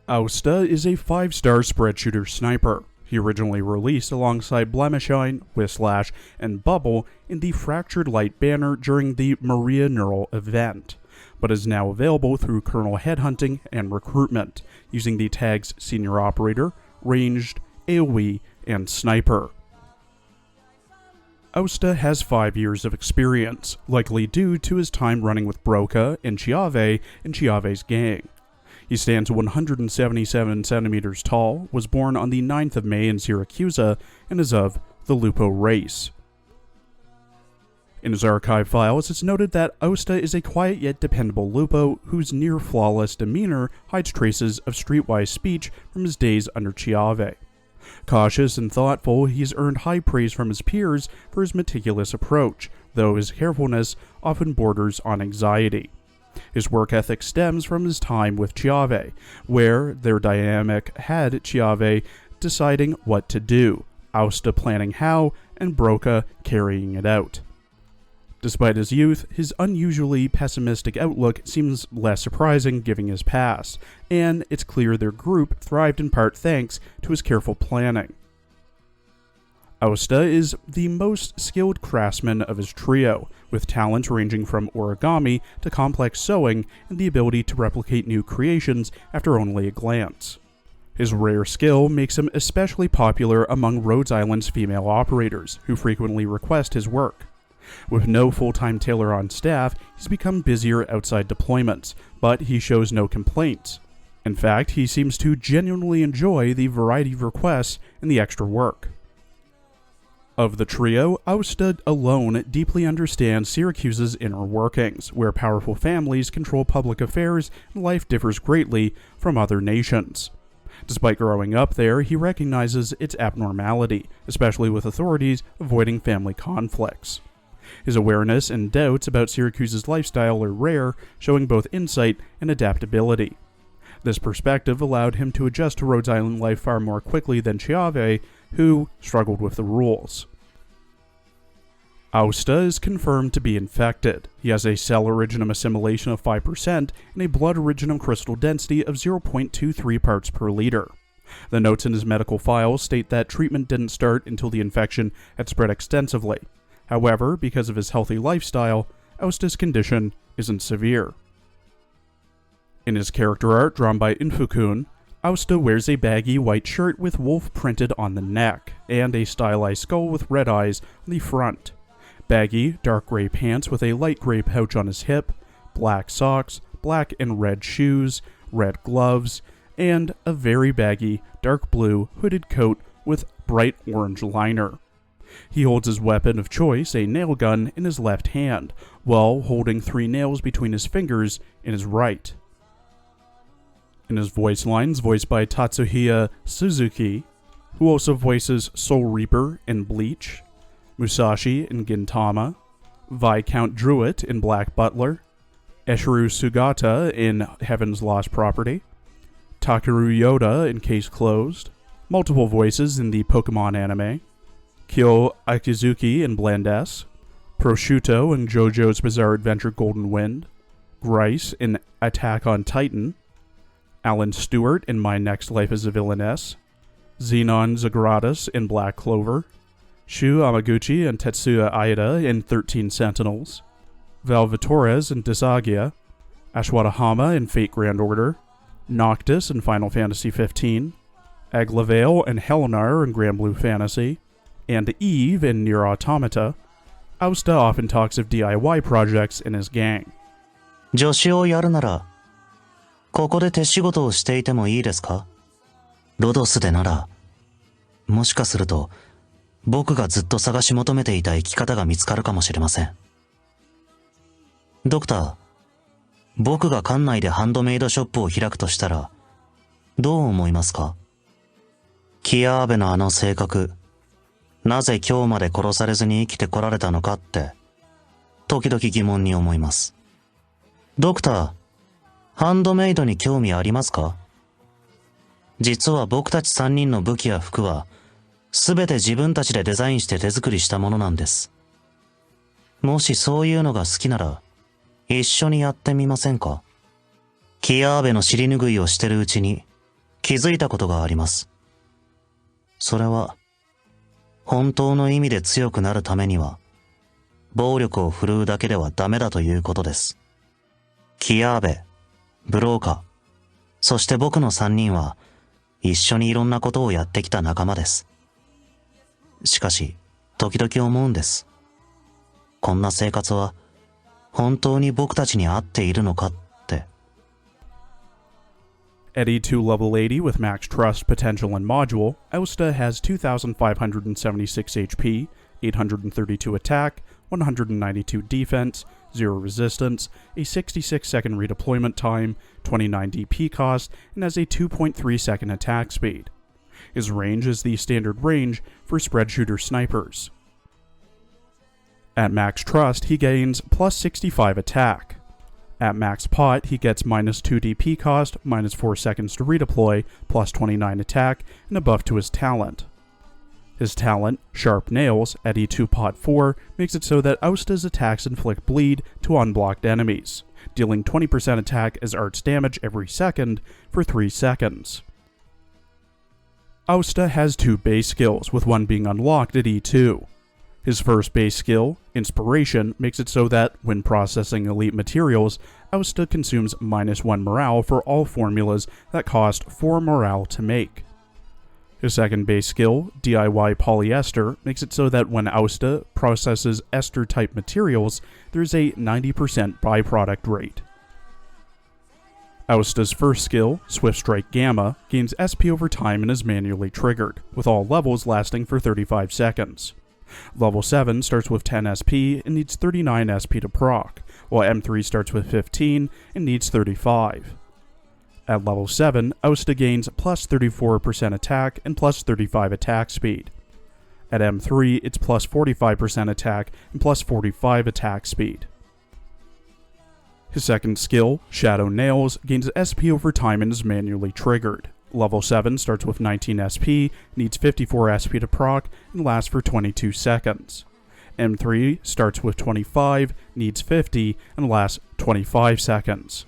Aosta is a 5-star spread shooter sniper. He originally released alongside Blemishine, Whislash, and Bubble in the Fractured Light banner during the Maria Neural event, but is now available through kernel headhunting and recruitment, using the tags Senior Operator, Ranged, AoE, and Sniper. Aosta has 5 years of experience, likely due to his time running with Broca and Chiave in Chiave's gang. He stands 177 centimeters tall, was born on the 9th of May in Syracuse, and is of the Lupo race. In his archive files, it's noted that Aosta is a quiet yet dependable Lupo whose near-flawless demeanor hides traces of streetwise speech from his days under Chiave. Cautious and thoughtful, he's earned high praise from his peers for his meticulous approach, though his carefulness often borders on anxiety. His work ethic stems from his time with Chiave, where their dynamic had Chiave deciding what to do, Aosta planning how, and Broca carrying it out. Despite his youth, his unusually pessimistic outlook seems less surprising given his past, and it's clear their group thrived in part thanks to his careful planning. Aosta is the most skilled craftsman of his trio, with talents ranging from origami to complex sewing and the ability to replicate new creations after only a glance. His rare skill makes him especially popular among Rhodes Island's female operators, who frequently request his work. With no full-time tailor on staff, he's become busier outside deployments, but he shows no complaints. In fact, he seems to genuinely enjoy the variety of requests and the extra work. Of the trio, Aosta alone deeply understands Syracuse's inner workings, where powerful families control public affairs and life differs greatly from other nations. Despite growing up there, he recognizes its abnormality, especially with authorities avoiding family conflicts. His awareness and doubts about Syracuse's lifestyle are rare, showing both insight and adaptability. This perspective allowed him to adjust to Rhodes Island life far more quickly than Chiave, who struggled with the rules. Aosta is confirmed to be infected. He has a cell originum assimilation of 5% and a blood originum crystal density of 0.23 parts per liter. The notes in his medical files state that treatment didn't start until the infection had spread extensively. However, because of his healthy lifestyle, Aosta's condition isn't severe. In his character art drawn by Infukun, Aosta wears a baggy white shirt with wolf printed on the neck, and a stylized skull with red eyes on the front. Baggy, dark gray pants with a light gray pouch on his hip, black socks, black and red shoes, red gloves, and a very baggy, dark blue hooded coat with bright orange liner. He holds his weapon of choice, a nail gun, in his left hand, while holding 3 nails between his fingers in his right. In his voice lines, voiced by Tatsuhisa Suzuki, who also voices Soul Reaper in Bleach, Musashi in Gintama, Viscount Druid in Black Butler, Eshiru Sugata in Heaven's Lost Property, Takeru Yoda in Case Closed, multiple voices in the Pokemon anime, Kyo Akizuki in Blandes, Prosciutto in JoJo's Bizarre Adventure Golden Wind, Grice in Attack on Titan, Alan Stewart in My Next Life as a Villainess, Xenon Zagratis in Black Clover, Shu Amaguchi and Tetsuya Aida in 13 Sentinels, Val Torres in Disagia, Ashwatthama in Fate Grand Order, Noctis in Final Fantasy XV, Aglavale and Helenar in Grand Blue Fantasy, and Eve in Nier Automata. Aosta often talks of DIY projects in his gang. 助手をやるなら、ここで手仕事をしていてもいいですか？ロドスでなら、もしかすると、僕がずっと探し求めていた生き方が見つかるかもしれません。ドクター、僕が館内でハンドメイドショップを開くとしたら、どう思いますか？キアーベのあの性格、なぜ今日まで殺されずに生きてこられたのかって、時々疑問に思います。ドクター、ハンドメイドに興味ありますか？実は僕たち3人の武器や服は、すべて自分たちでデザインして手作りしたものなんです。もしそういうのが好きなら、一緒にやってみませんか？キアーベの尻拭いをしてるうちに、気づいたことがあります。それは、本当の意味で強くなるためには、暴力を振るうだけではダメだということです。キヤーベ、ブローカ、そして僕の3人は、一緒にいろんなことをやってきた仲間です。しかし、時々思うんです。こんな生活は、本当に僕たちに合っているのかって。At E2 level 80 with max trust, potential, and module, Aosta has 2,576 HP, 832 attack, 192 defense, 0 resistance, a 66-second redeployment time, 29 DP cost, and has a 2.3 second attack speed. His range is the standard range for spread shooter snipers. At max trust, he gains plus 65 attack. At max pot, he gets minus 2 DP cost, minus 4 seconds to redeploy, plus 29 attack, and a buff to his talent. His talent, Sharp Nails, at E2 pot 4, makes it so that Aosta's attacks inflict bleed to unblocked enemies, dealing 20% attack as arts damage every second for 3 seconds. Aosta has 2 base skills, with one being unlocked at E2. His first base skill, Inspiration, makes it so that, when processing elite materials, Aosta consumes minus 1 morale for all formulas that cost 4 morale to make. His second base skill, DIY Polyester, makes it so that when Aosta processes ester-type materials, there's a 90% byproduct rate. Aosta's first skill, Swift Strike Gamma, gains SP over time and is manually triggered, with all levels lasting for 35 seconds. Level 7 starts with 10 SP and needs 39 SP to proc, while M3 starts with 15 and needs 35. At level 7, Aosta gains plus 34% attack and plus 35 attack speed. At M3, it's plus 45% attack and plus 45 attack speed. His second skill, Shadow Nails, gains SP over time and is manually triggered. Level 7 starts with 19 SP, needs 54 SP to proc, and lasts for 22 seconds. M3 starts with 25, needs 50, and lasts 25 seconds.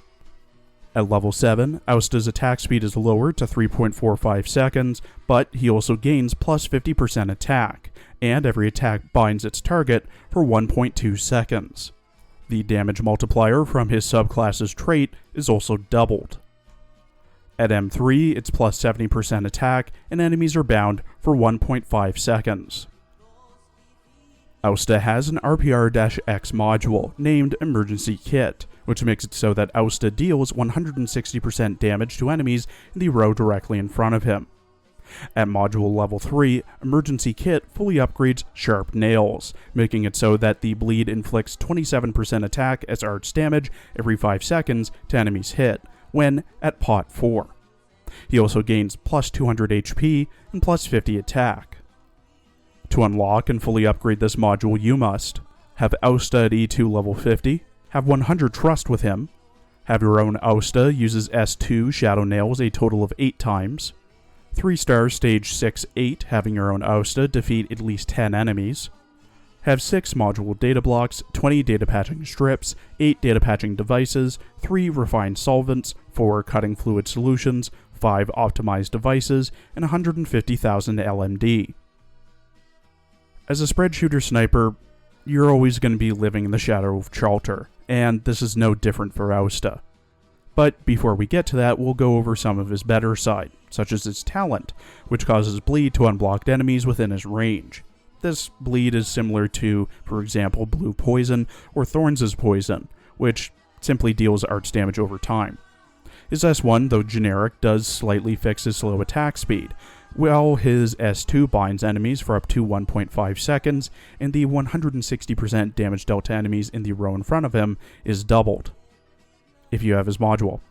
At level 7, Aosta's attack speed is lowered to 3.45 seconds, but he also gains plus 50% attack, and every attack binds its target for 1.2 seconds. The damage multiplier from his subclass's trait is also doubled. At M3, it's plus 70% attack, and enemies are bound for 1.5 seconds. Aosta has an RPR-X module named Emergency Kit, which makes it so that Aosta deals 160% damage to enemies in the row directly in front of him. At module level 3, Emergency Kit fully upgrades Sharp Nails, making it so that the bleed inflicts 27% attack as arts damage every 5 seconds to enemies hit, when at pot 4. He also gains plus 200 HP and plus 50 attack. To unlock and fully upgrade this module, you must have Aosta at E2 level 50, have 100 trust with him, have your own Aosta uses S2 Shadow Nails a total of 8 times, 3 stars stage 6-8 having your own Aosta defeat at least 10 enemies, have 6 module data blocks, 20 data patching strips, 8 data patching devices, 3 refined solvents, 4 cutting fluid solutions, 5 optimized devices, and 150,000 LMD. As a spread shooter sniper, you're always going to be living in the shadow of Chalter, and this is no different for Aosta. But before we get to that, we'll go over some of his better side, such as his talent, which causes bleed to unblocked enemies within his range. This bleed is similar to, for example, Blue Poison or Thorns' Poison, which simply deals arts damage over time. His S1, though generic, does slightly fix his slow attack speed, while his S2 binds enemies for up to 1.5 seconds, and the 160% damage dealt to enemies in the row in front of him is doubled, if you have his module.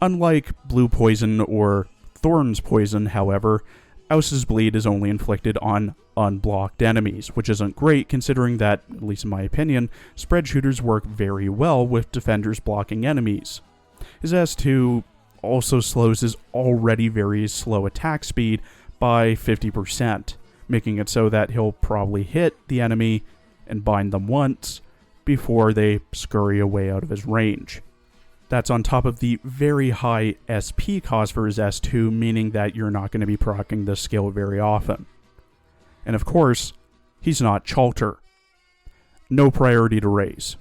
Unlike Blue Poison or Thorns' Poison, however, Aosta's bleed is only inflicted on unblocked enemies, which isn't great considering that, at least in my opinion, spread shooters work very well with defenders blocking enemies. His S2 also slows his already very slow attack speed by 50%, making it so that he'll probably hit the enemy and bind them once before they scurry away out of his range. That's on top of the very high SP cost for his S2, meaning that you're not going to be proccing this skill very often. And of course, he's not Chalter. No priority to raise.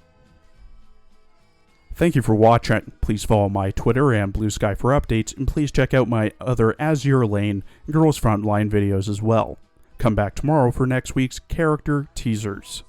Thank you for watching. Please follow my Twitter and Blue Sky for updates, and please check out my other Azure Lane Girls Frontline videos as well. Come back tomorrow for next week's character teasers.